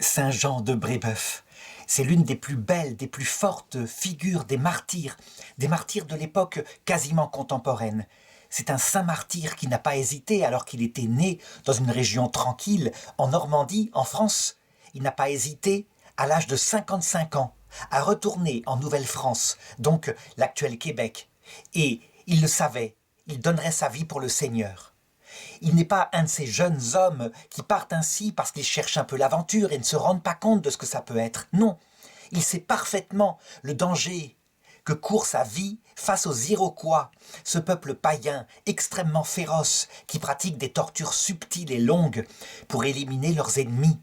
Saint Jean de Brébeuf. C'est l'une des plus belles, des plus fortes figures des martyrs de l'époque quasiment contemporaine. C'est un saint martyr qui n'a pas hésité, alors qu'il était né dans une région tranquille, en Normandie, en France. Il n'a pas hésité, à l'âge de 55 ans, à retourner en Nouvelle-France, donc l'actuel Québec. Et il le savait, il donnerait sa vie pour le Seigneur. Il n'est pas un de ces jeunes hommes qui partent ainsi parce qu'ils cherchent un peu l'aventure et ne se rendent pas compte de ce que ça peut être. Non, il sait parfaitement le danger que court sa vie face aux Iroquois, ce peuple païen extrêmement féroce qui pratique des tortures subtiles et longues pour éliminer leurs ennemis.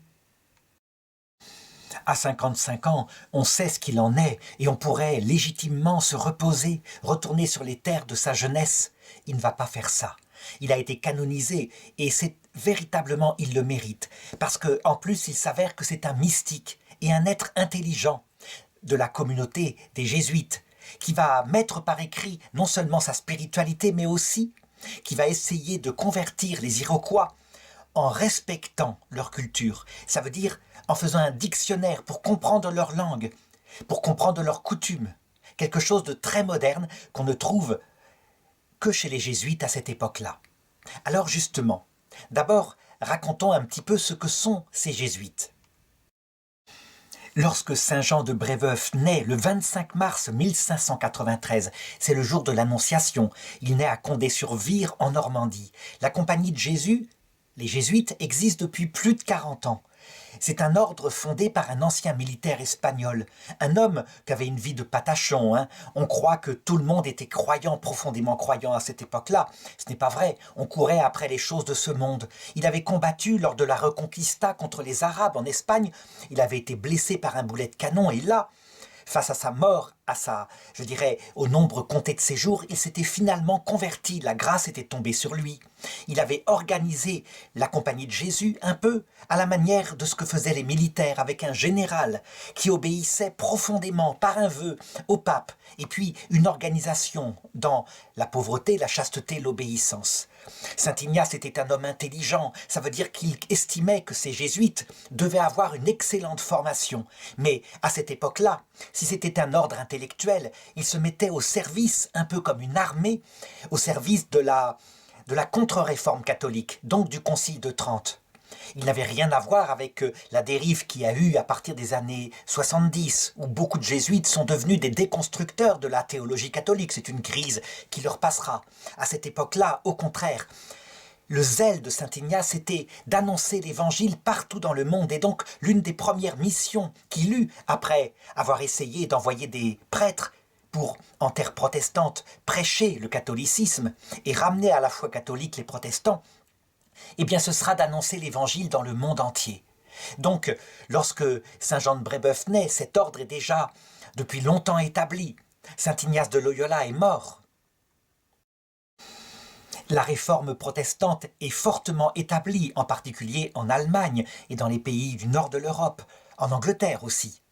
À 55 ans, on sait ce qu'il en est et on pourrait légitimement se reposer, retourner sur les terres de sa jeunesse. Il ne va pas faire ça. Il a été canonisé et c'est véritablement, il le mérite. Parce qu'en plus, il s'avère que c'est un mystique et un être intelligent de la communauté des Jésuites qui va mettre par écrit non seulement sa spiritualité, mais aussi qui va essayer de convertir les Iroquois en respectant leur culture. Ça veut dire en faisant un dictionnaire pour comprendre leur langue, pour comprendre leurs coutumes. Quelque chose de très moderne qu'on ne trouve que chez les jésuites à cette époque-là. Alors justement, d'abord, racontons un petit peu ce que sont ces jésuites. Lorsque Saint Jean de Brébeuf naît le 25 mars 1593, c'est le jour de l'Annonciation, il naît à Condé-sur-Vire en Normandie. La Compagnie de Jésus, les jésuites, existent depuis plus de 40 ans. C'est un ordre fondé par un ancien militaire espagnol, un homme qui avait une vie de patachon. On croit que tout le monde était croyant, profondément croyant à cette époque-là. Ce n'est pas vrai, on courait après les choses de ce monde. Il avait combattu lors de la Reconquista contre les Arabes en Espagne, il avait été blessé par un boulet de canon et là, face à sa mort, au nombre compté de ses jours, il s'était finalement converti, la grâce était tombée sur lui. Il avait organisé la Compagnie de Jésus un peu à la manière de ce que faisaient les militaires avec un général qui obéissait profondément par un vœu au pape et puis une organisation dans la pauvreté, la chasteté, l'obéissance. Saint Ignace était un homme intelligent, ça veut dire qu'il estimait que ces jésuites devaient avoir une excellente formation. Mais à cette époque-là, si c'était un ordre intellectuel, il se mettait au service, un peu comme une armée, au service de la contre-réforme catholique, donc du Concile de Trente. Il n'avait rien à voir avec la dérive qu'il y a eu à partir des années 70, où beaucoup de jésuites sont devenus des déconstructeurs de la théologie catholique. C'est une crise qui leur passera. À cette époque-là, au contraire, le zèle de Saint Ignace était d'annoncer l'évangile partout dans le monde. Et donc, l'une des premières missions qu'il eut, après avoir essayé d'envoyer des prêtres pour, en terre protestante, prêcher le catholicisme et ramener à la foi catholique les protestants, eh bien ce sera d'annoncer l'évangile dans le monde entier. Donc, lorsque Saint Jean de Brébeuf naît, cet ordre est déjà depuis longtemps établi. Saint Ignace de Loyola est mort. La réforme protestante est fortement établie, en particulier en Allemagne et dans les pays du nord de l'Europe, en Angleterre aussi.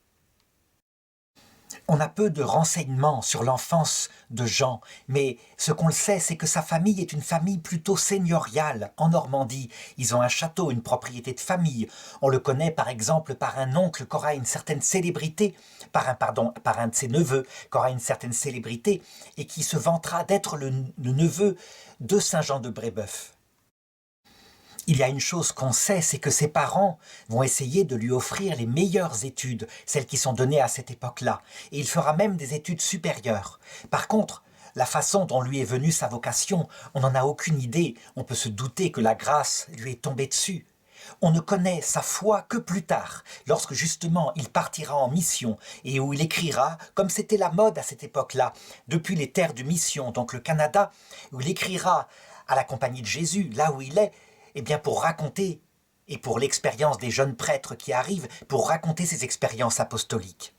On a peu de renseignements sur l'enfance de Jean, mais ce qu'on le sait, c'est que sa famille est une famille plutôt seigneuriale en Normandie. Ils ont un château, une propriété de famille. On le connaît par exemple par un oncle qui aura une certaine célébrité, par un de ses neveux qui aura une certaine célébrité et qui se vantera d'être le neveu de Saint Jean de Brébeuf. Il y a une chose qu'on sait, c'est que ses parents vont essayer de lui offrir les meilleures études, celles qui sont données à cette époque-là, et il fera même des études supérieures. Par contre, la façon dont lui est venue sa vocation, on n'en a aucune idée, on peut se douter que la grâce lui est tombée dessus. On ne connaît sa foi que plus tard, lorsque justement il partira en mission et où il écrira, comme c'était la mode à cette époque-là, depuis les terres de mission, donc le Canada, où il écrira à la Compagnie de Jésus, là où il est, eh bien pour raconter, et pour l'expérience des jeunes prêtres qui arrivent, pour raconter ces expériences apostoliques.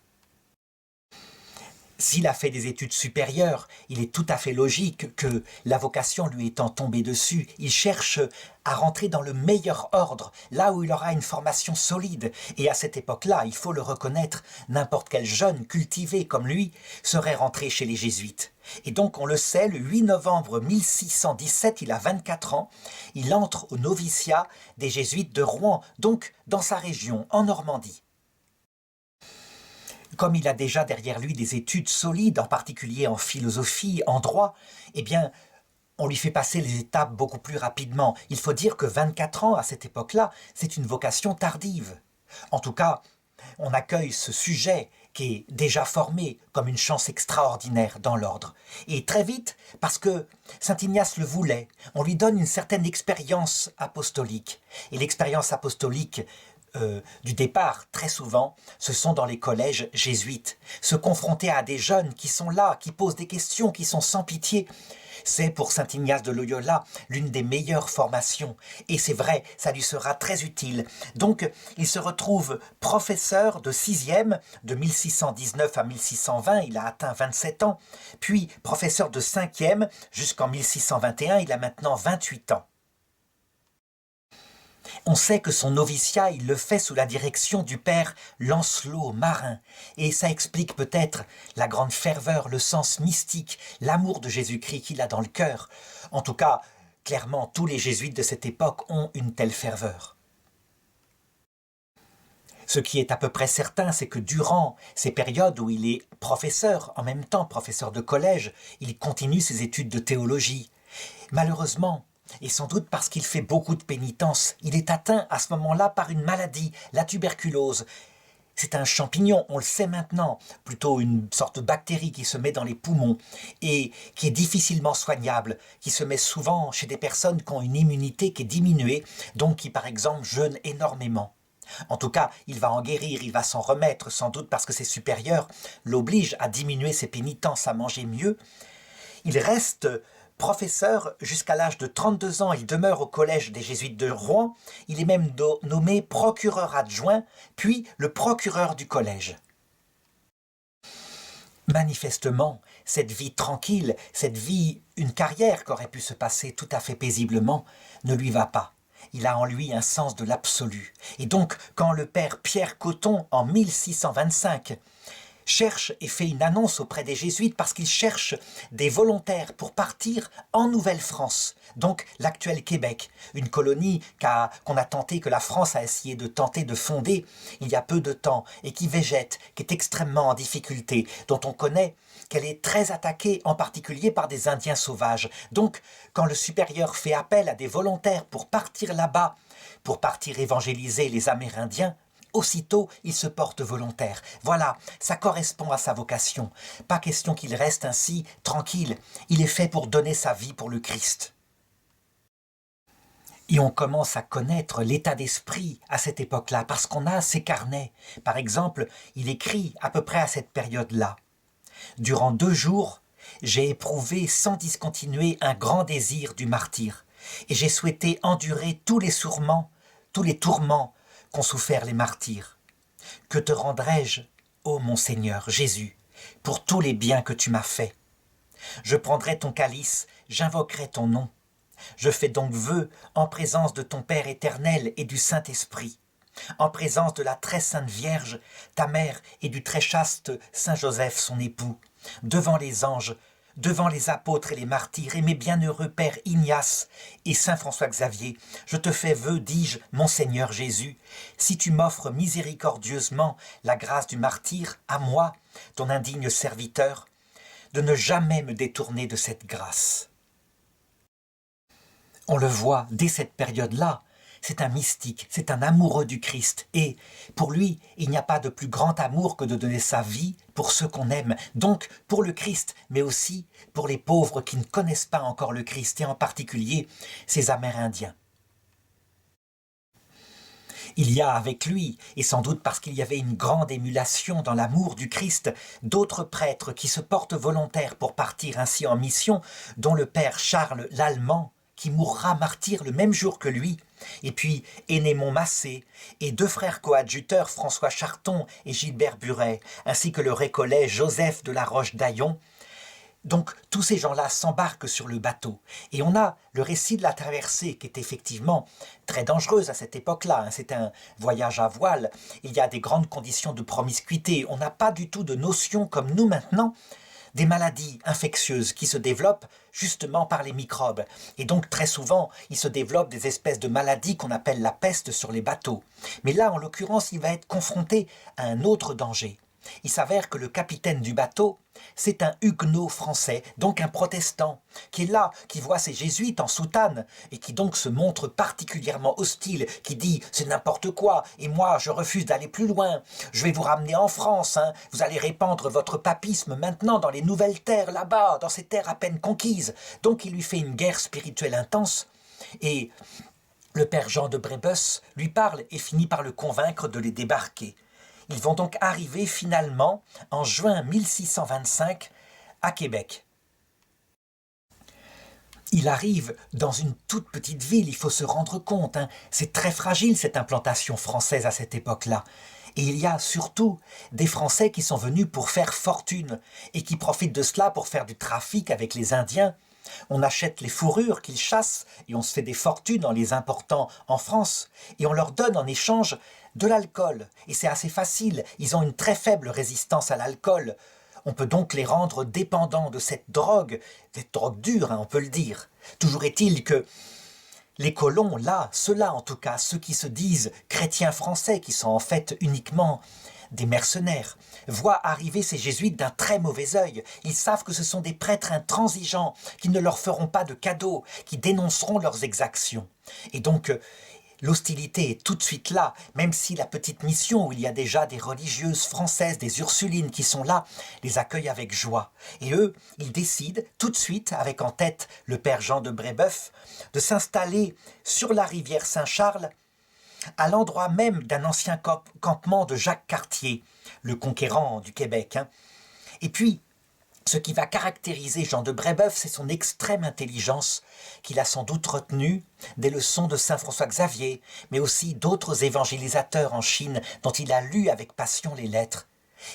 S'il a fait des études supérieures, il est tout à fait logique que, la vocation lui étant tombée dessus, il cherche à rentrer dans le meilleur ordre, là où il aura une formation solide. Et à cette époque-là, il faut le reconnaître, n'importe quel jeune cultivé comme lui serait rentré chez les jésuites. Et donc, on le sait, le 8 novembre 1617, il a 24 ans, il entre au noviciat des jésuites de Rouen, donc dans sa région, en Normandie. Comme il a déjà derrière lui des études solides, en particulier en philosophie, en droit, eh bien, on lui fait passer les étapes beaucoup plus rapidement. Il faut dire que 24 ans, à cette époque-là, c'est une vocation tardive. En tout cas, on accueille ce sujet qui est déjà formé comme une chance extraordinaire dans l'ordre. Et très vite, parce que saint Ignace le voulait, on lui donne une certaine expérience apostolique. Et l'expérience apostolique du départ, très souvent, ce sont dans les collèges jésuites. Se confronter à des jeunes qui sont là, qui posent des questions, qui sont sans pitié, c'est pour saint Ignace de Loyola l'une des meilleures formations. Et c'est vrai, ça lui sera très utile. Donc, il se retrouve professeur de 6e, de 1619 à 1620, il a atteint 27 ans, puis professeur de 5e jusqu'en 1621, il a maintenant 28 ans. On sait que son noviciat, il le fait sous la direction du père Lancelot Marin. Et ça explique peut-être la grande ferveur, le sens mystique, l'amour de Jésus-Christ qu'il a dans le cœur. En tout cas, clairement, tous les jésuites de cette époque ont une telle ferveur. Ce qui est à peu près certain, c'est que durant ces périodes où il est professeur, en même temps professeur de collège, il continue ses études de théologie. Malheureusement, et sans doute parce qu'il fait beaucoup de pénitence, il est atteint à ce moment-là par une maladie, la tuberculose. C'est un champignon, on le sait maintenant, plutôt une sorte de bactérie qui se met dans les poumons et qui est difficilement soignable, qui se met souvent chez des personnes qui ont une immunité qui est diminuée, donc qui par exemple jeûnent énormément. En tout cas, il va en guérir, il va s'en remettre, sans doute parce que ses supérieurs l'obligent à diminuer ses pénitences, à manger mieux. Il reste professeur jusqu'à l'âge de 32 ans, il demeure au collège des jésuites de Rouen. Il est même nommé procureur adjoint, puis le procureur du collège. Manifestement, cette vie tranquille, cette vie, une carrière qui aurait pu se passer tout à fait paisiblement, ne lui va pas. Il a en lui un sens de l'absolu. Et donc, quand le père Pierre Coton, en 1625, cherche et fait une annonce auprès des jésuites parce qu'il cherche des volontaires pour partir en Nouvelle-France, donc l'actuel Québec, une colonie que la France a essayé de tenter de fonder il y a peu de temps et qui végète, qui est extrêmement en difficulté, dont on connaît qu'elle est très attaquée en particulier par des Indiens sauvages. Donc, quand le supérieur fait appel à des volontaires pour partir là-bas, pour partir évangéliser les Amérindiens, aussitôt, il se porte volontaire. Voilà, ça correspond à sa vocation. Pas question qu'il reste ainsi tranquille. Il est fait pour donner sa vie pour le Christ. Et on commence à connaître l'état d'esprit à cette époque-là, parce qu'on a ses carnets. Par exemple, il écrit à peu près à cette période-là. « Durant 2 jours, j'ai éprouvé sans discontinuer un grand désir du martyre, et j'ai souhaité endurer tous les tourments qu'ont souffert les martyrs. Que te rendrai-je, ô mon Seigneur Jésus, pour tous les biens que tu m'as faits? Je prendrai ton calice, j'invoquerai ton nom. Je fais donc vœu en présence de ton Père éternel et du Saint-Esprit, en présence de la très sainte Vierge, ta mère, et du très chaste Saint Joseph, son époux, devant les anges, devant les apôtres et les martyrs, et mes bienheureux Père Ignace et Saint François Xavier, je te fais vœu, dis-je, mon Seigneur Jésus, si tu m'offres miséricordieusement la grâce du martyr, à moi, ton indigne serviteur, de ne jamais me détourner de cette grâce. » On le voit dès cette période-là, c'est un mystique, c'est un amoureux du Christ. Et pour lui, il n'y a pas de plus grand amour que de donner sa vie pour ceux qu'on aime. Donc pour le Christ, mais aussi pour les pauvres qui ne connaissent pas encore le Christ, et en particulier ces Amérindiens. Il y a avec lui, et sans doute parce qu'il y avait une grande émulation dans l'amour du Christ, d'autres prêtres qui se portent volontaires pour partir ainsi en mission, dont le père Charles l'Allemand, qui mourra martyr le même jour que lui, et puis Énémon Massé, et 2 frères coadjuteurs, François Charton et Gilbert Buret, ainsi que le récollet Joseph de la Roche-d'Aillon. Donc tous ces gens-là s'embarquent sur le bateau. Et on a le récit de la traversée qui est effectivement très dangereuse à cette époque-là. C'est un voyage à voile. Il y a des grandes conditions de promiscuité. On n'a pas du tout de notion comme nous maintenant des maladies infectieuses qui se développent justement par les microbes. Et donc très souvent, il se développe des espèces de maladies qu'on appelle la peste sur les bateaux. Mais là, en l'occurrence, il va être confronté à un autre danger. Il s'avère que le capitaine du bateau, c'est un huguenot français, donc un protestant, qui est là, qui voit ces jésuites en soutane, et qui donc se montre particulièrement hostile, qui dit « c'est n'importe quoi, et moi je refuse d'aller plus loin, je vais vous ramener en France, vous allez répandre votre papisme maintenant dans les nouvelles terres là-bas, dans ces terres à peine conquises ». Donc il lui fait une guerre spirituelle intense, et le père Jean de Brébeuf lui parle et finit par le convaincre de les débarquer. Ils vont donc arriver finalement en juin 1625 à Québec. Il arrive dans une toute petite ville, il faut se rendre compte, c'est très fragile cette implantation française à cette époque-là. Et il y a surtout des Français qui sont venus pour faire fortune et qui profitent de cela pour faire du trafic avec les Indiens. On achète les fourrures qu'ils chassent et on se fait des fortunes en les important en France. Et on leur donne en échange de l'alcool. Et c'est assez facile, ils ont une très faible résistance à l'alcool. On peut donc les rendre dépendants de cette drogue dure, on peut le dire. Toujours est-il que les colons, là, ceux-là en tout cas, ceux qui se disent chrétiens français, qui sont en fait uniquement des mercenaires, voient arriver ces jésuites d'un très mauvais œil. Ils savent que ce sont des prêtres intransigeants, qui ne leur feront pas de cadeaux, qui dénonceront leurs exactions. Et donc, l'hostilité est tout de suite là, même si la petite mission où il y a déjà des religieuses françaises, des Ursulines qui sont là, les accueille avec joie. Et eux, ils décident tout de suite, avec en tête le père Jean de Brébeuf, de s'installer sur la rivière Saint-Charles, à l'endroit même d'un ancien campement de Jacques Cartier, le conquérant du Québec. Et puis, ce qui va caractériser Jean de Brébeuf, c'est son extrême intelligence, qu'il a sans doute retenue des leçons de saint François Xavier, mais aussi d'autres évangélisateurs en Chine dont il a lu avec passion les lettres.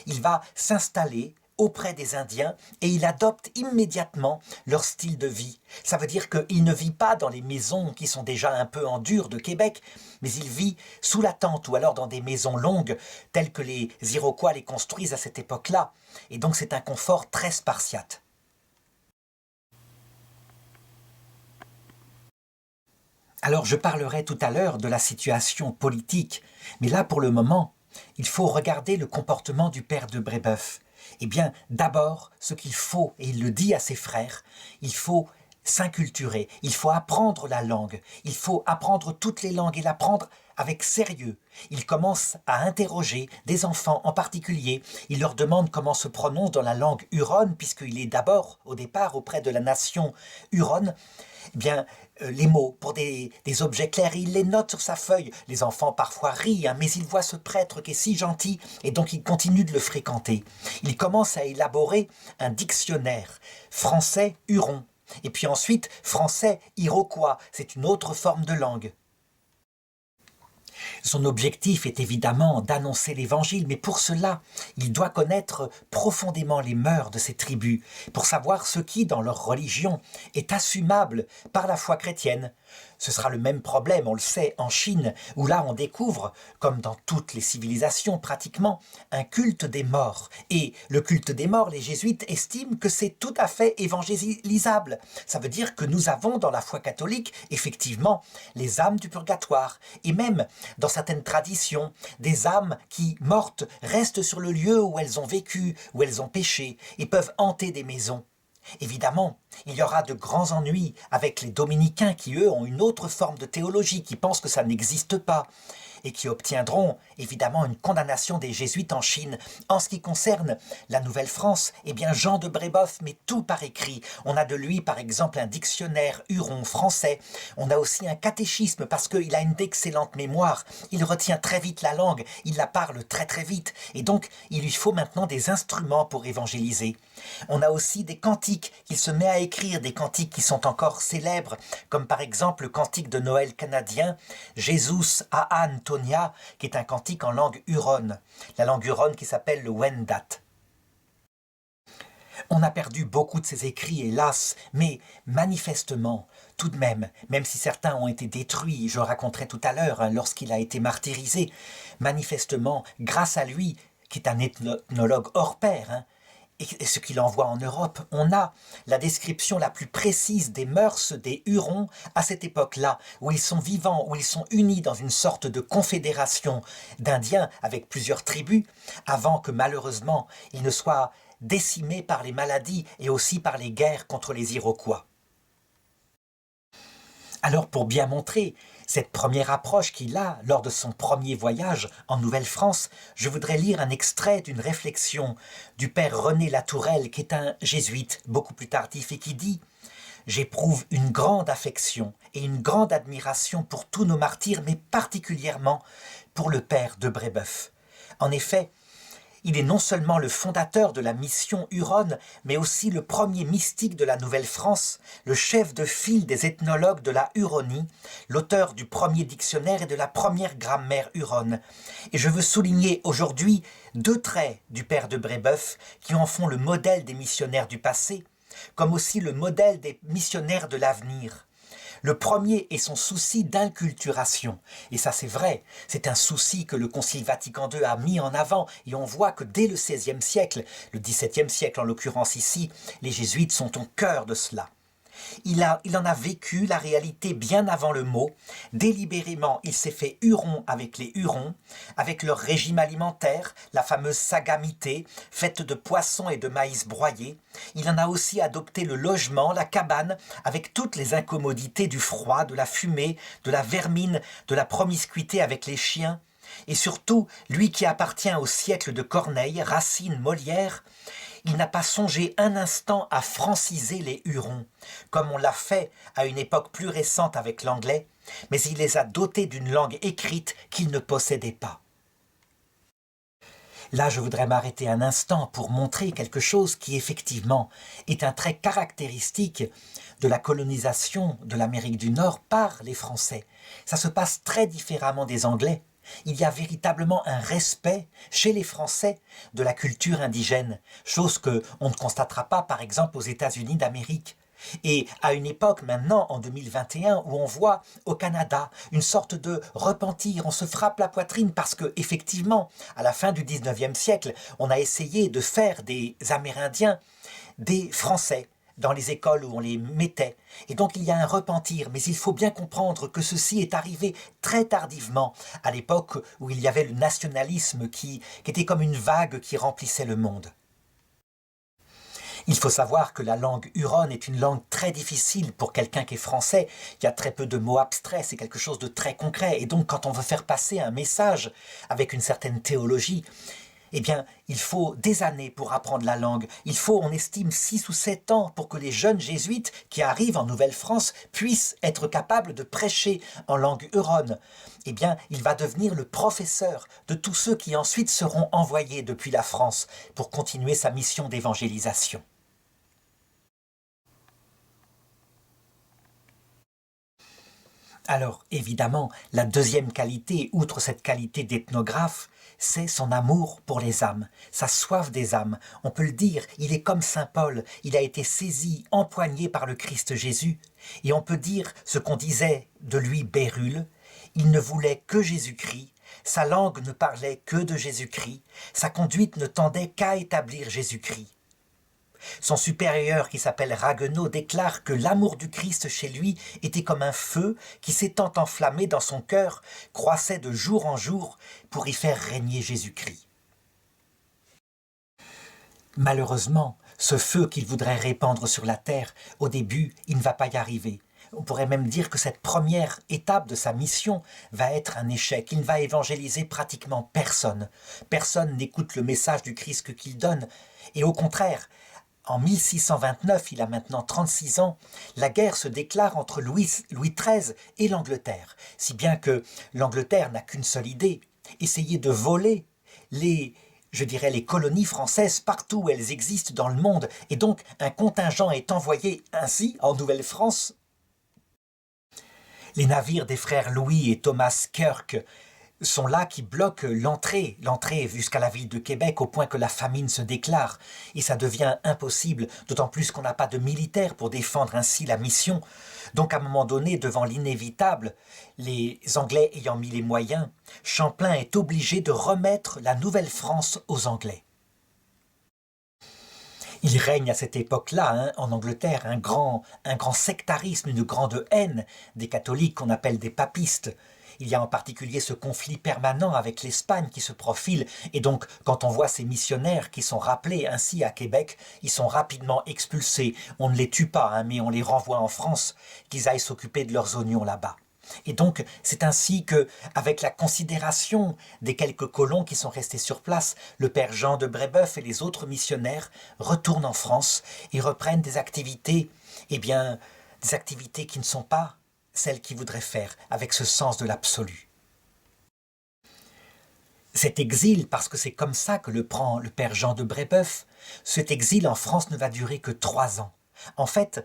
Il va s'installer auprès des Indiens et il adopte immédiatement leur style de vie. Ça veut dire qu'il ne vit pas dans les maisons qui sont déjà un peu en dur de Québec, mais il vit sous la tente ou alors dans des maisons longues telles que les Iroquois les construisent à cette époque-là. Et donc c'est un confort très spartiate. Alors je parlerai tout à l'heure de la situation politique, mais là pour le moment, il faut regarder le comportement du père de Brébeuf. Eh bien, d'abord, ce qu'il faut, et il le dit à ses frères, il faut s'inculturer, il faut apprendre la langue, il faut apprendre toutes les langues et l'apprendre avec sérieux. Il commence à interroger des enfants en particulier, il leur demande comment se prononce dans la langue huronne, puisqu'il est d'abord, au départ, auprès de la nation huronne, eh bien, les mots pour des objets clairs, il les note sur sa feuille. Les enfants parfois rient, mais ils voient ce prêtre qui est si gentil, et donc ils continuent de le fréquenter. Il commence à élaborer un dictionnaire français-huron, et puis ensuite français-iroquois, c'est une autre forme de langue. Son objectif est évidemment d'annoncer l'Évangile, mais pour cela, il doit connaître profondément les mœurs de ces tribus, pour savoir ce qui, dans leur religion, est assumable par la foi chrétienne. Ce sera le même problème, on le sait, en Chine, où là on découvre, comme dans toutes les civilisations pratiquement, un culte des morts. Et le culte des morts, les jésuites estiment que c'est tout à fait évangélisable. Ça veut dire que nous avons dans la foi catholique, effectivement, les âmes du purgatoire. Et même, dans certaines traditions, des âmes qui, mortes, restent sur le lieu où elles ont vécu, où elles ont péché, et peuvent hanter des maisons. Évidemment, il y aura de grands ennuis avec les dominicains qui, eux, ont une autre forme de théologie, qui pensent que ça n'existe pas. et qui obtiendront évidemment une condamnation des jésuites en Chine. En ce qui concerne la Nouvelle-France, eh bien Jean de Brébeuf met tout par écrit. On a de lui par exemple un dictionnaire huron français, on a aussi un catéchisme parce qu'il a une d'excellente mémoire, il retient très vite la langue, il la parle très très vite et donc il lui faut maintenant des instruments pour évangéliser. On a aussi des cantiques qu'il se met à écrire, des cantiques qui sont encore célèbres, comme par exemple le cantique de Noël canadien, Jesus a Antonia, qui est un cantique en langue huronne, la langue huronne qui s'appelle le Wendat. On a perdu beaucoup de ses écrits, hélas, mais manifestement, tout de même si certains ont été détruits, je raconterai tout à l'heure, lorsqu'il a été martyrisé, manifestement, grâce à lui, qui est un ethnologue hors pair, et ce qu'il envoie en Europe, on a la description la plus précise des mœurs des Hurons à cette époque-là, où ils sont vivants, où ils sont unis dans une sorte de confédération d'Indiens avec plusieurs tribus, avant que malheureusement ils ne soient décimés par les maladies et aussi par les guerres contre les Iroquois. Alors pour bien montrer cette première approche qu'il a lors de son premier voyage en Nouvelle-France, je voudrais lire un extrait d'une réflexion du père René Latourelle, qui est un jésuite beaucoup plus tardif et qui dit « J'éprouve une grande affection et une grande admiration pour tous nos martyrs, mais particulièrement pour le père de Brébeuf. En effet, il est non seulement le fondateur de la mission huronne, mais aussi le premier mystique de la Nouvelle-France, le chef de file des ethnologues de la Huronie, l'auteur du premier dictionnaire et de la première grammaire huronne. Et je veux souligner aujourd'hui 2 traits du père de Brébeuf qui en font le modèle des missionnaires du passé, comme aussi le modèle des missionnaires de l'avenir. Le premier est son souci d'inculturation. Et ça c'est vrai, c'est un souci que le Concile Vatican II a mis en avant. Et on voit que dès le XVIe siècle, le XVIIe siècle en l'occurrence ici, les jésuites sont au cœur de cela. Il en a vécu la réalité bien avant le mot. Délibérément, il s'est fait huron avec les Hurons, avec leur régime alimentaire, la fameuse sagamité, faite de poissons et de maïs broyés. Il en a aussi adopté le logement, la cabane, avec toutes les incommodités du froid, de la fumée, de la vermine, de la promiscuité avec les chiens. Et surtout, lui qui appartient au siècle de Corneille, Racine, Molière, il n'a pas songé un instant à franciser les Hurons, comme on l'a fait à une époque plus récente avec l'anglais, mais il les a dotés d'une langue écrite qu'ils ne possédaient pas. Là, je voudrais m'arrêter un instant pour montrer quelque chose qui, effectivement, est un trait caractéristique de la colonisation de l'Amérique du Nord par les Français. Ça se passe très différemment des Anglais. Il y a véritablement un respect chez les Français de la culture indigène, chose qu'on ne constatera pas par exemple aux États-Unis d'Amérique. Et à une époque maintenant, en 2021, où on voit au Canada une sorte de repentir, on se frappe la poitrine parce que effectivement, à la fin du 19e siècle, on a essayé de faire des Amérindiens des Français dans les écoles où on les mettait. Et donc il y a un repentir, mais il faut bien comprendre que ceci est arrivé très tardivement, à l'époque où il y avait le nationalisme qui était comme une vague qui remplissait le monde. Il faut savoir que la langue huronne est une langue très difficile pour quelqu'un qui est français. Il y a très peu de mots abstraits, c'est quelque chose de très concret. Et donc quand on veut faire passer un message avec une certaine théologie, eh bien, il faut des années pour apprendre la langue. Il faut, on estime, 6 ou 7 ans pour que les jeunes jésuites qui arrivent en Nouvelle-France puissent être capables de prêcher en langue huronne. Eh bien, il va devenir le professeur de tous ceux qui ensuite seront envoyés depuis la France pour continuer sa mission d'évangélisation. Alors, évidemment, la deuxième qualité, outre cette qualité d'ethnographe, c'est son amour pour les âmes, sa soif des âmes. On peut le dire, il est comme saint Paul, il a été saisi, empoigné par le Christ Jésus. Et on peut dire ce qu'on disait de lui Bérulle, il ne voulait que Jésus-Christ, sa langue ne parlait que de Jésus-Christ, sa conduite ne tendait qu'à établir Jésus-Christ. Son supérieur, qui s'appelle Ragueneau, déclare que l'amour du Christ chez lui était comme un feu qui, s'étant enflammé dans son cœur, croissait de jour en jour pour y faire régner Jésus-Christ. Malheureusement, ce feu qu'il voudrait répandre sur la terre, au début, il ne va pas y arriver. On pourrait même dire que cette première étape de sa mission va être un échec. Il ne va évangéliser pratiquement personne. Personne n'écoute le message du Christ qu'il donne. Et au contraire, en 1629, il a maintenant 36 ans, la guerre se déclare entre Louis XIII et l'Angleterre. Si bien que l'Angleterre n'a qu'une seule idée, essayer de voler les colonies françaises partout où elles existent dans le monde. Et donc, un contingent est envoyé ainsi en Nouvelle-France. Les navires des frères Louis et Thomas Kirk sont là qui bloquent l'entrée jusqu'à la ville de Québec au point que la famine se déclare. Et ça devient impossible, d'autant plus qu'on n'a pas de militaires pour défendre ainsi la mission. Donc à un moment donné, devant l'inévitable, les Anglais ayant mis les moyens, Champlain est obligé de remettre la Nouvelle-France aux Anglais. Il règne à cette époque-là, en Angleterre, un grand sectarisme, une grande haine des catholiques qu'on appelle des papistes. Il y a en particulier ce conflit permanent avec l'Espagne qui se profile, et donc quand on voit ces missionnaires qui sont rappelés ainsi à Québec, ils sont rapidement expulsés. On ne les tue pas, mais on les renvoie en France, qu'ils aillent s'occuper de leurs oignons là-bas. Et donc, c'est ainsi que, avec la considération des quelques colons qui sont restés sur place, le père Jean de Brébeuf et les autres missionnaires retournent en France et reprennent des activités, des activités qui ne sont pas celles qu'ils voudraient faire, avec ce sens de l'absolu. Cet exil, parce que c'est comme ça que le prend le père Jean de Brébeuf, cet exil en France ne va durer que 3 ans. En fait,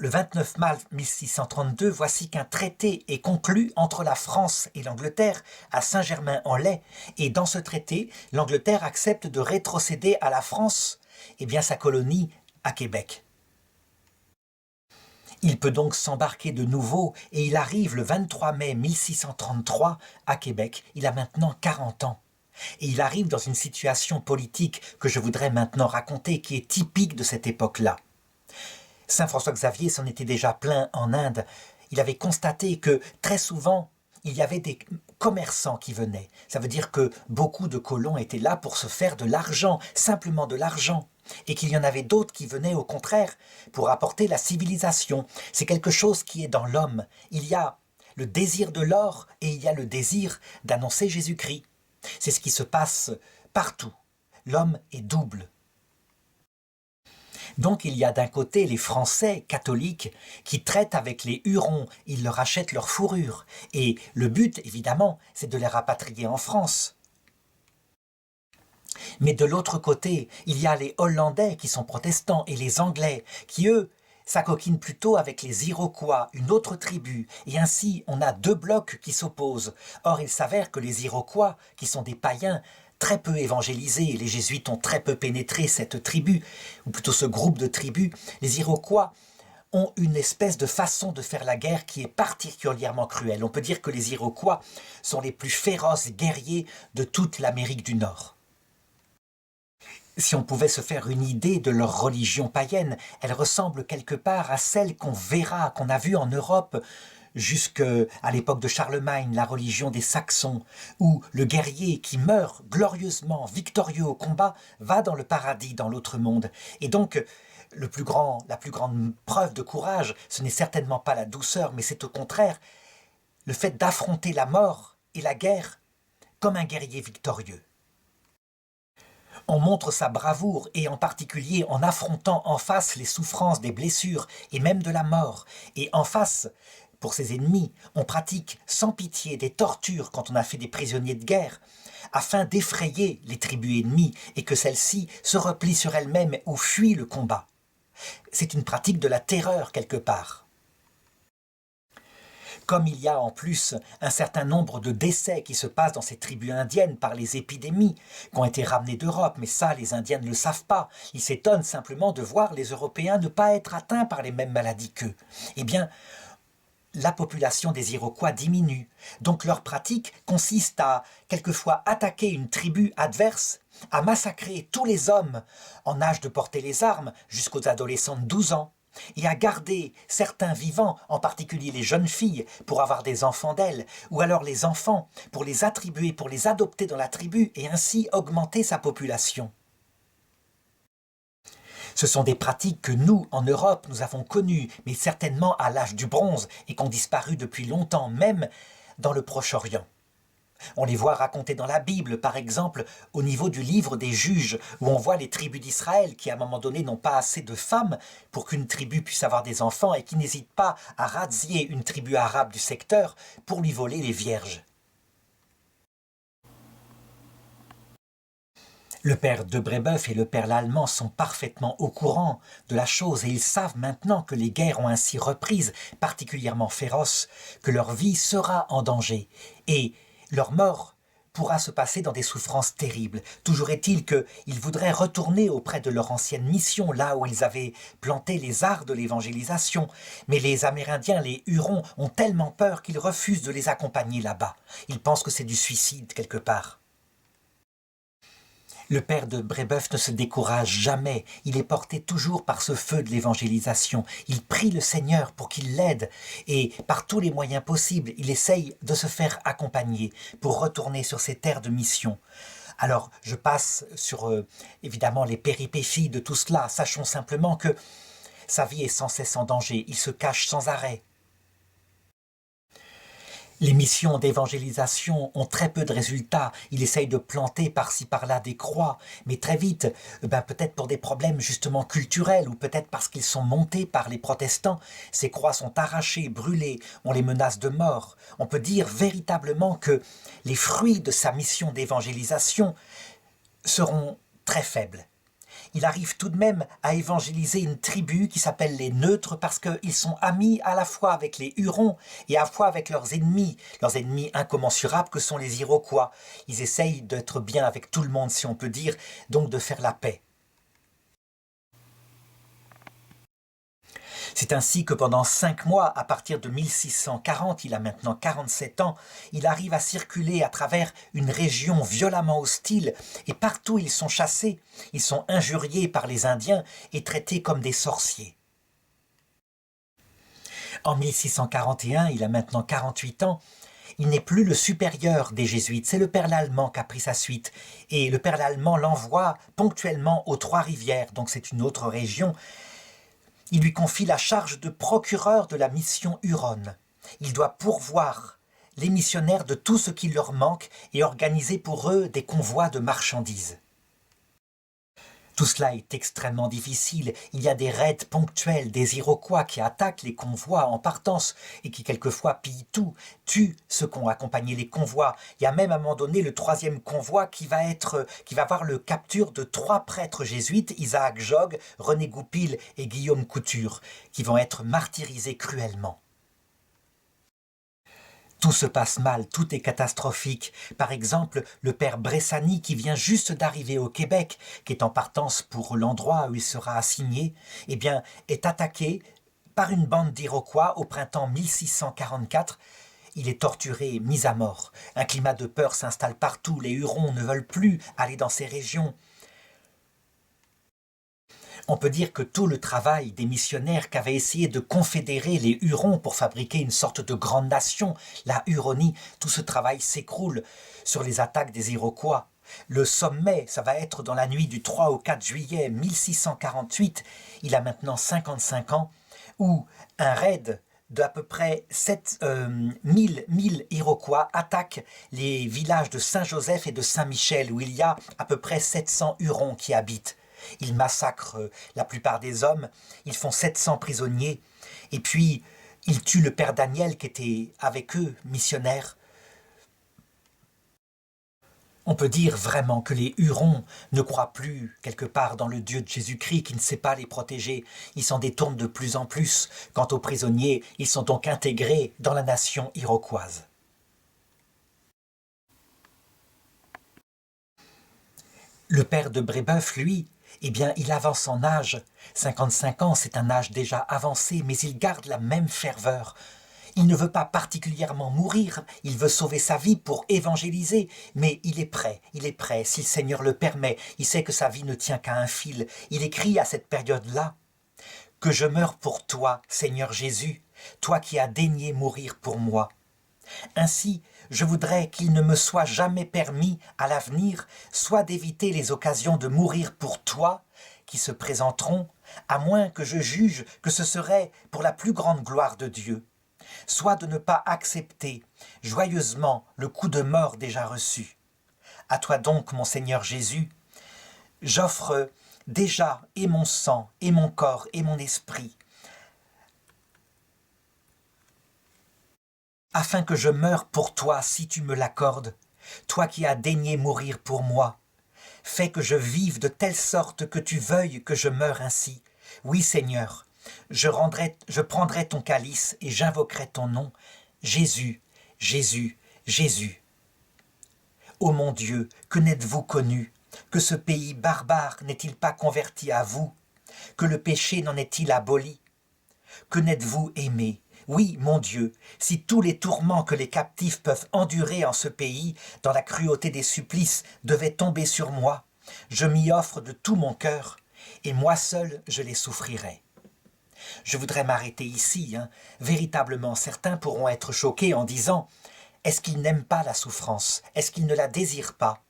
le 29 mars 1632, voici qu'un traité est conclu entre la France et l'Angleterre à Saint-Germain-en-Laye. Et dans ce traité, l'Angleterre accepte de rétrocéder à la France sa colonie à Québec. Il peut donc s'embarquer de nouveau et il arrive le 23 mai 1633 à Québec. Il a maintenant 40 ans. Et il arrive dans une situation politique que je voudrais maintenant raconter, qui est typique de cette époque-là. Saint François Xavier s'en était déjà plaint en Inde. Il avait constaté que très souvent, il y avait des commerçants qui venaient. Ça veut dire que beaucoup de colons étaient là pour se faire de l'argent, simplement de l'argent. Et qu'il y en avait d'autres qui venaient au contraire pour apporter la civilisation. C'est quelque chose qui est dans l'homme. Il y a le désir de l'or et il y a le désir d'annoncer Jésus-Christ. C'est ce qui se passe partout. L'homme est double. Donc il y a d'un côté les Français catholiques qui traitent avec les Hurons, ils leur achètent leur fourrure. Et le but, évidemment, c'est de les rapatrier en France. Mais de l'autre côté, il y a les Hollandais qui sont protestants et les Anglais qui, eux, s'acoquinent plutôt avec les Iroquois, une autre tribu. Et ainsi, on a 2 blocs qui s'opposent. Or, il s'avère que les Iroquois, qui sont des païens, très peu évangélisés, les jésuites ont très peu pénétré cette tribu, ou plutôt ce groupe de tribus, les Iroquois ont une espèce de façon de faire la guerre qui est particulièrement cruelle. On peut dire que les Iroquois sont les plus féroces guerriers de toute l'Amérique du Nord. Si on pouvait se faire une idée de leur religion païenne, elle ressemble quelque part à celle qu'on verra, qu'on a vue en Europe, jusqu'à l'époque de Charlemagne, la religion des Saxons, où le guerrier qui meurt glorieusement, victorieux au combat, va dans le paradis, dans l'autre monde. Et donc, la plus grande preuve de courage, ce n'est certainement pas la douceur, mais c'est au contraire le fait d'affronter la mort et la guerre comme un guerrier victorieux. On montre sa bravoure, et en particulier en affrontant en face les souffrances des blessures et même de la mort. Et en face, pour ses ennemis, on pratique sans pitié des tortures quand on a fait des prisonniers de guerre, afin d'effrayer les tribus ennemies et que celles-ci se replient sur elles-mêmes ou fuient le combat. C'est une pratique de la terreur quelque part. Comme il y a en plus un certain nombre de décès qui se passent dans ces tribus indiennes par les épidémies qui ont été ramenées d'Europe, mais ça les Indiens ne le savent pas. Ils s'étonnent simplement de voir les Européens ne pas être atteints par les mêmes maladies qu'eux. Eh bien, la population des Iroquois diminue. Donc leur pratique consiste à quelquefois attaquer une tribu adverse, à massacrer tous les hommes en âge de porter les armes jusqu'aux adolescents de 12 ans, et à garder certains vivants, en particulier les jeunes filles, pour avoir des enfants d'elles, ou alors les enfants pour les attribuer, pour les adopter dans la tribu et ainsi augmenter sa population. Ce sont des pratiques que nous, en Europe, nous avons connues, mais certainement à l'âge du bronze, et qui ont disparu depuis longtemps, même dans le Proche-Orient. On les voit racontés dans la Bible, par exemple, au niveau du livre des juges, où on voit les tribus d'Israël qui, à un moment donné, n'ont pas assez de femmes pour qu'une tribu puisse avoir des enfants et qui n'hésitent pas à razzier une tribu arabe du secteur pour lui voler les vierges. Le père de Brébeuf et le père Lallemand sont parfaitement au courant de la chose et ils savent maintenant que les guerres ont ainsi reprises, particulièrement féroces, que leur vie sera en danger et leur mort pourra se passer dans des souffrances terribles. Toujours est-il qu'ils voudraient retourner auprès de leur ancienne mission, là où ils avaient planté les arts de l'évangélisation. Mais les Amérindiens, les Hurons, ont tellement peur qu'ils refusent de les accompagner là-bas. Ils pensent que c'est du suicide quelque part. Le père de Brébeuf ne se décourage jamais, il est porté toujours par ce feu de l'évangélisation. Il prie le Seigneur pour qu'il l'aide et par tous les moyens possibles, il essaye de se faire accompagner pour retourner sur ses terres de mission. Alors, je passe sur évidemment les péripéties de tout cela. Sachons simplement que sa vie est sans cesse en danger, il se cache sans arrêt. Les missions d'évangélisation ont très peu de résultats. Il essaye de planter par-ci par-là des croix, mais très vite, peut-être pour des problèmes justement culturels ou peut-être parce qu'ils sont montés par les protestants, ces croix sont arrachées, brûlées, on les menace de mort. On peut dire véritablement que les fruits de sa mission d'évangélisation seront très faibles. Il arrive tout de même à évangéliser une tribu qui s'appelle les Neutres parce qu'ils sont amis à la fois avec les Hurons et à la fois avec leurs ennemis incommensurables que sont les Iroquois. Ils essayent d'être bien avec tout le monde, si on peut dire, donc de faire la paix. C'est ainsi que pendant 5 mois, à partir de 1640, il a maintenant 47 ans, il arrive à circuler à travers une région violemment hostile et partout ils sont chassés, ils sont injuriés par les Indiens et traités comme des sorciers. En 1641, il a maintenant 48 ans, il n'est plus le supérieur des jésuites, c'est le père Lallemand qui a pris sa suite. Et le père Lallemand l'envoie ponctuellement aux Trois-Rivières, donc c'est une autre région. Il lui confie la charge de procureur de la mission huronne. Il doit pourvoir les missionnaires de tout ce qui leur manque et organiser pour eux des convois de marchandises. Tout cela est extrêmement difficile. Il y a des raids ponctuels des Iroquois qui attaquent les convois en partance et qui quelquefois pillent tout, tuent ceux qui ont accompagné les convois. Il y a même à un moment donné le 3e convoi qui va avoir le capture de 3 prêtres jésuites, Isaac Jogues, René Goupil et Guillaume Couture, qui vont être martyrisés cruellement. Tout se passe mal, tout est catastrophique. Par exemple, le père Bressani, qui vient juste d'arriver au Québec, qui est en partance pour l'endroit où il sera assigné, est attaqué par une bande d'Iroquois au printemps 1644. Il est torturé et mis à mort. Un climat de peur s'installe partout. Les Hurons ne veulent plus aller dans ces régions. On peut dire que tout le travail des missionnaires qui avaient essayé de confédérer les Hurons pour fabriquer une sorte de grande nation, la Huronie, tout ce travail s'écroule sur les attaques des Iroquois. Le sommet, ça va être dans la nuit du 3 au 4 juillet 1648, il a maintenant 55 ans, où un raid d'à peu près 1000 Iroquois attaque les villages de Saint-Joseph et de Saint-Michel, où il y a à peu près 700 Hurons qui habitent. Ils massacrent la plupart des hommes, ils font 700 prisonniers, et puis ils tuent le père Daniel qui était avec eux, missionnaire. On peut dire vraiment que les Hurons ne croient plus quelque part dans le Dieu de Jésus-Christ qui ne sait pas les protéger. Ils s'en détournent de plus en plus. Quant aux prisonniers, ils sont donc intégrés dans la nation iroquoise. Le père de Brébeuf, lui, il avance en âge. 55 ans, c'est un âge déjà avancé, mais il garde la même ferveur. Il ne veut pas particulièrement mourir, il veut sauver sa vie pour évangéliser, mais il est prêt, si le Seigneur le permet. Il sait que sa vie ne tient qu'à un fil. Il écrit à cette période-là « Que je meure pour toi, Seigneur Jésus, toi qui as daigné mourir pour moi. Ainsi, je voudrais qu'il ne me soit jamais permis, à l'avenir, soit d'éviter les occasions de mourir pour toi, qui se présenteront, à moins que je juge que ce serait pour la plus grande gloire de Dieu, soit de ne pas accepter joyeusement le coup de mort déjà reçu. À toi donc, mon Seigneur Jésus, j'offre déjà et mon sang, et mon corps, et mon esprit, afin que je meure pour toi si tu me l'accordes, toi qui as daigné mourir pour moi. Fais que je vive de telle sorte que tu veuilles que je meure ainsi. Oui, Seigneur, je prendrai ton calice et j'invoquerai ton nom. Jésus, Jésus, Jésus. Ô mon Dieu, que n'êtes-vous connu? Que ce pays barbare n'est-il pas converti à vous? Que le péché n'en est-il aboli? Que n'êtes-vous aimé? Oui, mon Dieu, si tous les tourments que les captifs peuvent endurer en ce pays, dans la cruauté des supplices, devaient tomber sur moi, je m'y offre de tout mon cœur, et moi seul je les souffrirai. Je voudrais m'arrêter ici. Véritablement, certains pourront être choqués en disant « Est-ce qu'il n'aime pas la souffrance? Est-ce qu'il ne la désire pas ?»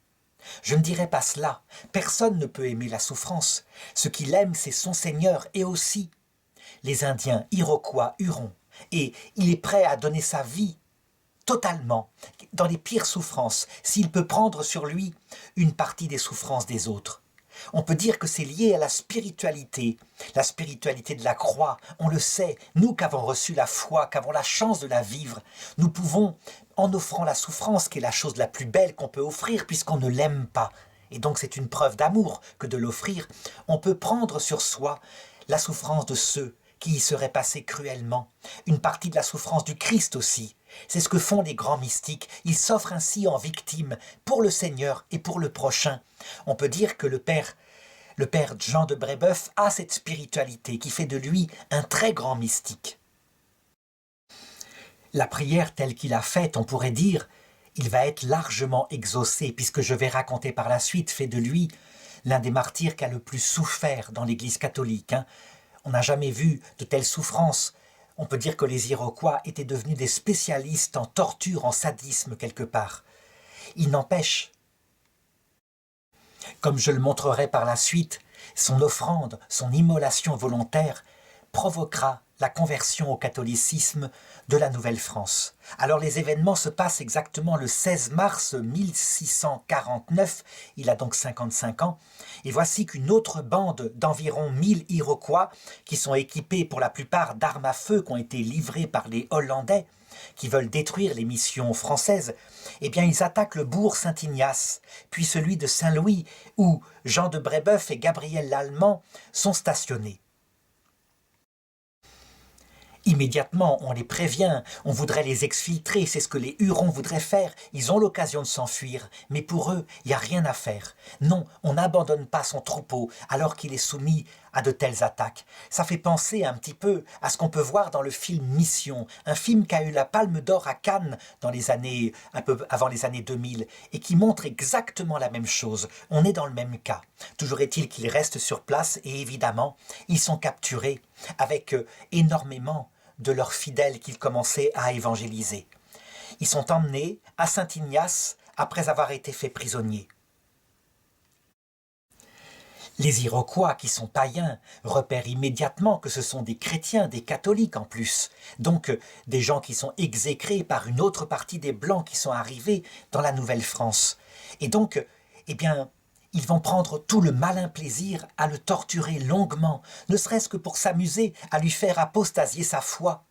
Je ne dirais pas cela. Personne ne peut aimer la souffrance. Ce qu'il aime, c'est son Seigneur et aussi les Indiens, Iroquois, Hurons. Et il est prêt à donner sa vie totalement, dans les pires souffrances, s'il peut prendre sur lui une partie des souffrances des autres. On peut dire que c'est lié à la spiritualité de la croix. On le sait, nous qu'avons reçu la foi, qu'avons la chance de la vivre, nous pouvons, en offrant la souffrance, qui est la chose la plus belle qu'on peut offrir puisqu'on ne l'aime pas, et donc c'est une preuve d'amour que de l'offrir, on peut prendre sur soi la souffrance de ceux qui y seraient passés cruellement, une partie de la souffrance du Christ aussi. C'est ce que font les grands mystiques, ils s'offrent ainsi en victime pour le Seigneur et pour le prochain. On peut dire que le père Jean de Brébeuf a cette spiritualité qui fait de lui un très grand mystique. La prière telle qu'il a faite, on pourrait dire, il va être largement exaucé, puisque je vais raconter par la suite, fait de lui l'un des martyrs qui a le plus souffert dans l'Église catholique. On n'a jamais vu de telles souffrances. On peut dire que les Iroquois étaient devenus des spécialistes en torture, en sadisme quelque part. Il n'empêche, comme je le montrerai par la suite, son offrande, son immolation volontaire provoquera la conversion au catholicisme de la Nouvelle-France. Alors les événements se passent exactement le 16 mars 1649, il a donc 55 ans, et voici qu'une autre bande d'environ 1000 Iroquois, qui sont équipés pour la plupart d'armes à feu qui ont été livrées par les Hollandais, qui veulent détruire les missions françaises, eh bien ils attaquent le bourg Saint-Ignace, puis celui de Saint-Louis, où Jean de Brébeuf et Gabriel l'Allemand sont stationnés. Immédiatement, on les prévient, on voudrait les exfiltrer, c'est ce que les Hurons voudraient faire, ils ont l'occasion de s'enfuir, mais pour eux, il n'y a rien à faire. Non, on n'abandonne pas son troupeau alors qu'il est soumis à de telles attaques. Ça fait penser un petit peu à ce qu'on peut voir dans le film Mission, un film qui a eu la Palme d'Or à Cannes dans les années, un peu avant les années 2000, et qui montre exactement la même chose. On est dans le même cas. Toujours est-il qu'ils restent sur place et évidemment, ils sont capturés avec énormément de leurs fidèles qu'ils commençaient à évangéliser. Ils sont emmenés à Saint-Ignace après avoir été faits prisonniers. Les Iroquois, qui sont païens, repèrent immédiatement que ce sont des chrétiens, des catholiques en plus, donc des gens qui sont exécrés par une autre partie des Blancs qui sont arrivés dans la Nouvelle-France. Et donc, eh bien, ils vont prendre tout le malin plaisir à le torturer longuement, ne serait-ce que pour s'amuser à lui faire apostasier sa foi.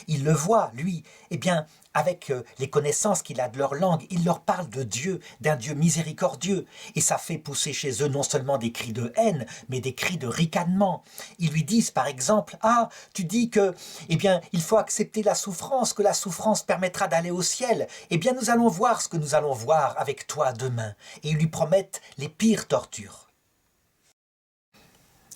Il le voit, lui, eh bien, avec les connaissances qu'il a de leur langue, il leur parle de Dieu, d'un Dieu miséricordieux, et ça fait pousser chez eux non seulement des cris de haine, mais des cris de ricanement. Ils lui disent par exemple, « Ah, tu dis que, eh bien, il faut accepter la souffrance, que la souffrance permettra d'aller au ciel. Eh bien, nous allons voir ce que nous allons voir avec toi demain. » Et ils lui promettent les pires tortures.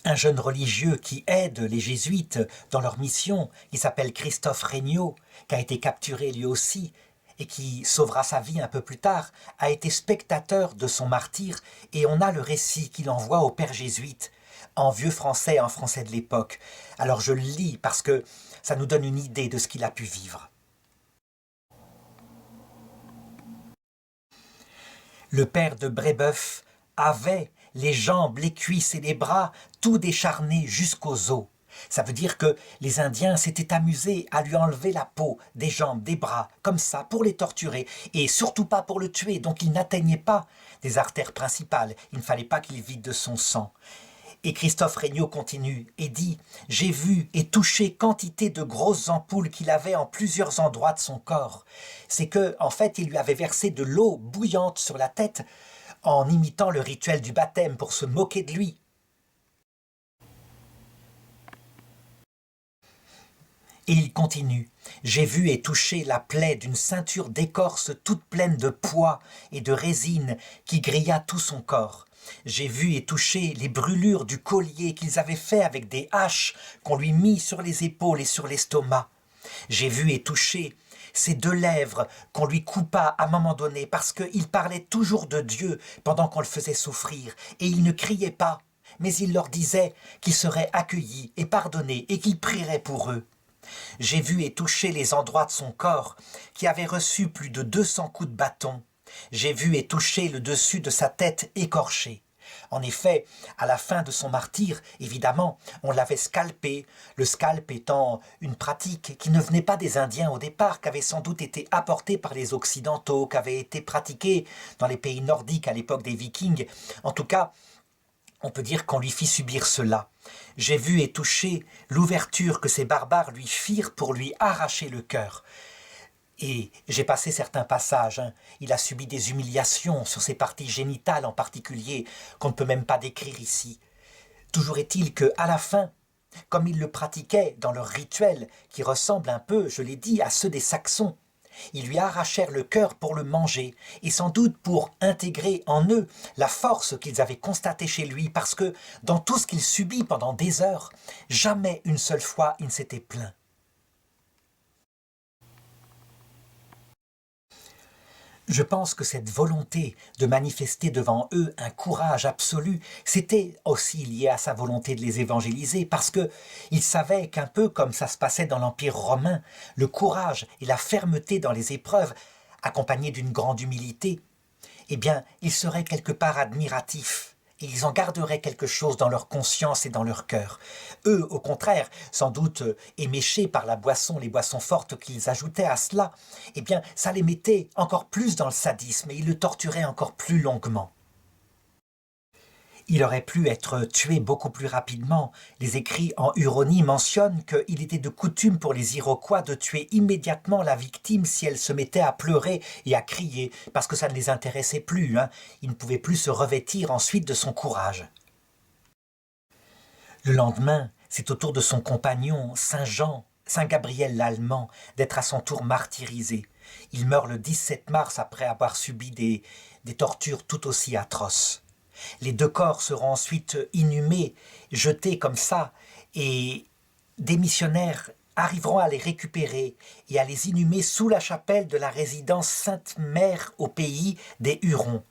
Un jeune religieux qui aide les jésuites dans leur mission, qui s'appelle Christophe Regnault, qui a été capturé lui aussi et qui sauvera sa vie un peu plus tard, a été spectateur de son martyre et on a le récit qu'il envoie au père jésuite en vieux français, en français de l'époque. Alors je le lis parce que ça nous donne une idée de ce qu'il a pu vivre. Le père de Brébeuf avait les jambes, les cuisses et les bras tout décharné jusqu'aux os. Ça veut dire que les Indiens s'étaient amusés à lui enlever la peau des jambes, des bras, comme ça, pour les torturer, et surtout pas pour le tuer, donc il n'atteignait pas des artères principales, il ne fallait pas qu'il vide de son sang. Et Christophe Regnault continue et dit « J'ai vu et touché quantité de grosses ampoules qu'il avait en plusieurs endroits de son corps. » C'est que, en fait, il lui avait versé de l'eau bouillante sur la tête en imitant le rituel du baptême pour se moquer de lui. Et il continue. J'ai vu et touché la plaie d'une ceinture d'écorce toute pleine de pois et de résine qui grilla tout son corps. J'ai vu et touché les brûlures du collier qu'ils avaient fait avec des haches qu'on lui mit sur les épaules et sur l'estomac. J'ai vu et touché ces 2 lèvres qu'on lui coupa à un moment donné parce qu'il parlait toujours de Dieu pendant qu'on le faisait souffrir et il ne criait pas, mais il leur disait qu'ils seraient accueillis et pardonnés et qu'il prierait pour eux. J'ai vu et touché les endroits de son corps qui avaient reçu plus de 200 coups de bâton. J'ai vu et touché le dessus de sa tête écorchée. En effet, à la fin de son martyre, évidemment, on l'avait scalpé, le scalp étant une pratique qui ne venait pas des Indiens au départ, qui avait sans doute été apportée par les Occidentaux, qui avait été pratiquée dans les pays nordiques à l'époque des Vikings. En tout cas, on peut dire qu'on lui fit subir cela. J'ai vu et touché l'ouverture que ces barbares lui firent pour lui arracher le cœur. Et j'ai passé certains passages. Il a subi des humiliations sur ses parties génitales en particulier, qu'on ne peut même pas décrire ici. Toujours est-il qu'à la fin, comme ils le pratiquaient dans leur rituel, qui ressemble un peu, je l'ai dit, à ceux des Saxons, ils lui arrachèrent le cœur pour le manger, et sans doute pour intégrer en eux la force qu'ils avaient constatée chez lui, parce que dans tout ce qu'il subit pendant des heures, jamais une seule fois il ne s'était plaint. Je pense que cette volonté de manifester devant eux un courage absolu, c'était aussi lié à sa volonté de les évangéliser, parce qu'il savait qu'un peu comme ça se passait dans l'Empire romain, le courage et la fermeté dans les épreuves, accompagnés d'une grande humilité, eh bien, ils seraient quelque part admiratifs. Et ils en garderaient quelque chose dans leur conscience et dans leur cœur. Eux, au contraire, sans doute éméchés par la boisson, les boissons fortes qu'ils ajoutaient à cela, eh bien, ça les mettait encore plus dans le sadisme et ils le torturaient encore plus longuement. Il aurait pu être tué beaucoup plus rapidement. Les écrits en Huronie mentionnent qu'il était de coutume pour les Iroquois de tuer immédiatement la victime si elle se mettait à pleurer et à crier, parce que ça ne les intéressait plus. Ils ne pouvaient plus se revêtir ensuite de son courage. Le lendemain, c'est au tour de son compagnon, Saint Jean, Saint Gabriel l'Allemand, d'être à son tour martyrisé. Il meurt le 17 mars après avoir subi des tortures tout aussi atroces. Les 2 corps seront ensuite inhumés, jetés comme ça, et des missionnaires arriveront à les récupérer et à les inhumer sous la chapelle de la résidence Sainte-Mère au pays des Hurons.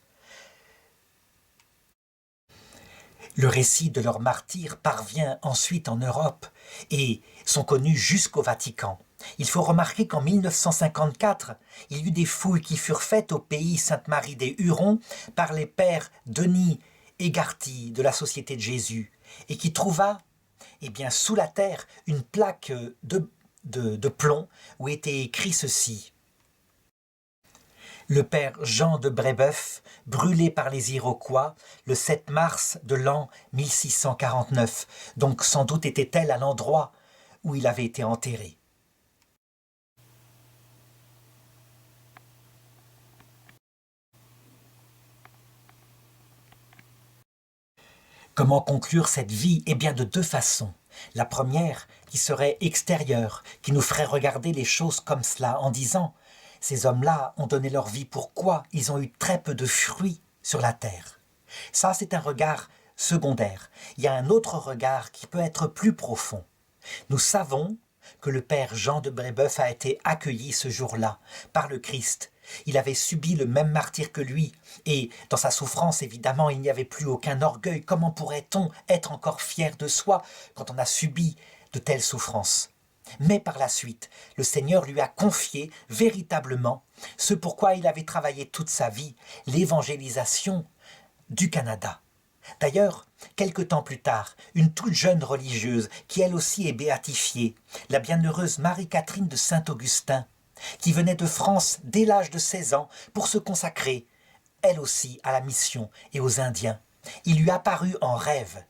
Le récit de leur martyre parvient ensuite en Europe et sont connus jusqu'au Vatican. Il faut remarquer qu'en 1954, il y eut des fouilles qui furent faites au pays Sainte-Marie des Hurons par les pères Denis Egarty de la Société de Jésus et qui trouva sous la terre une plaque de plomb où était écrit ceci. Le père Jean de Brébeuf, brûlé par les Iroquois le 7 mars de l'an 1649. Donc sans doute était-elle à l'endroit où il avait été enterré. Comment conclure cette vie? Eh bien de 2 façons. La première, qui serait extérieure, qui nous ferait regarder les choses comme cela, en disant « Ces hommes-là ont donné leur vie pourquoi? Ils ont eu très peu de fruits sur la terre. » Ça, c'est un regard secondaire. Il y a un autre regard qui peut être plus profond. Nous savons que le père Jean de Brébeuf a été accueilli ce jour-là par le Christ. Il avait subi le même martyre que lui, et dans sa souffrance, évidemment, il n'y avait plus aucun orgueil. Comment pourrait-on être encore fier de soi quand on a subi de telles souffrances? Mais par la suite, le Seigneur lui a confié véritablement ce pourquoi il avait travaillé toute sa vie, l'évangélisation du Canada. D'ailleurs, quelque temps plus tard, une toute jeune religieuse, qui elle aussi est béatifiée, la bienheureuse Marie-Catherine de Saint-Augustin, qui venait de France dès l'âge de 16 ans pour se consacrer, elle aussi, à la mission et aux Indiens. Il lui apparut en rêve,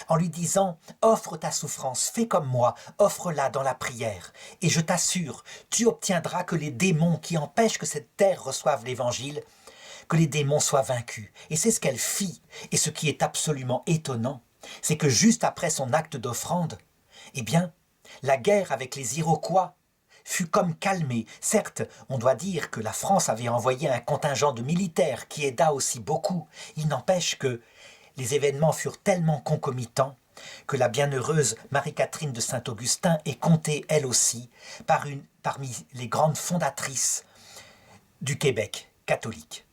en lui disant « Offre ta souffrance, fais comme moi, offre-la dans la prière, et je t'assure, tu obtiendras que les démons qui empêchent que cette terre reçoive l'Évangile, que les démons soient vaincus. » Et c'est ce qu'elle fit. Et ce qui est absolument étonnant, c'est que juste après son acte d'offrande, eh bien, la guerre avec les Iroquois fut comme calmée. Certes, on doit dire que la France avait envoyé un contingent de militaires qui aida aussi beaucoup. Il n'empêche que les événements furent tellement concomitants que la bienheureuse Marie-Catherine de Saint-Augustin est comptée, elle aussi, parmi les grandes fondatrices du Québec catholique.